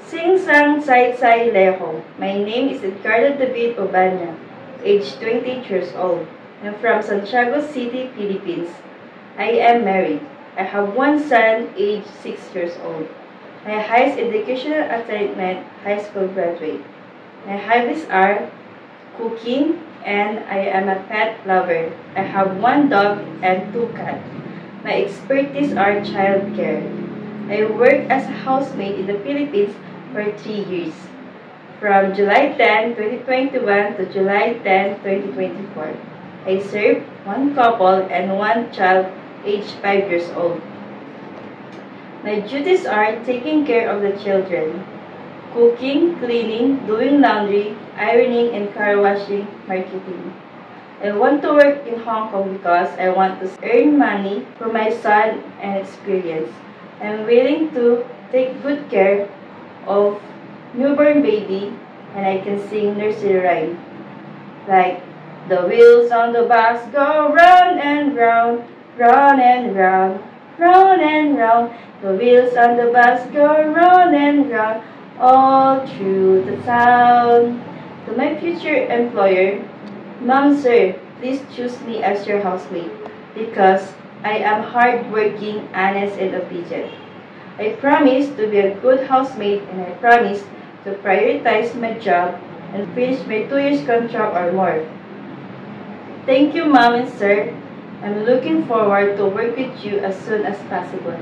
Sing Sang Sai Sai Leho. My name is Edgardo David Obana, age 28 years old. I'm from Santiago City, Philippines. I am married. I have one son, age 6 years old. My highest educational attainment, high school graduate. My hobbies are cooking, and I am a pet lover. I have one dog and two cats. My expertise are childcare. I worked as a housemaid in the Philippines for 3 years, from July 10, 2021 to July 10, 2024. I served one couple and one child aged 5 years old. My duties are taking care of the children, cooking, cleaning, doing laundry, ironing, and car washing, marketing. I want to work in Hong Kong because I want to earn money for my son and experience. I'm willing to take good care of newborn baby, and I can sing nursery rhyme like the wheels on the bus go round and round, round and round, round and round. The wheels on the bus go round and round, all through the town. To my future employer, Ma'am sir, please choose me as your housemate because I am hardworking, honest, and obedient. I promise to be a good housemate, and I promise to prioritize my job and finish my 2 years contract or more. Thank you, Mom and Sir. I'm looking forward to work with you as soon as possible.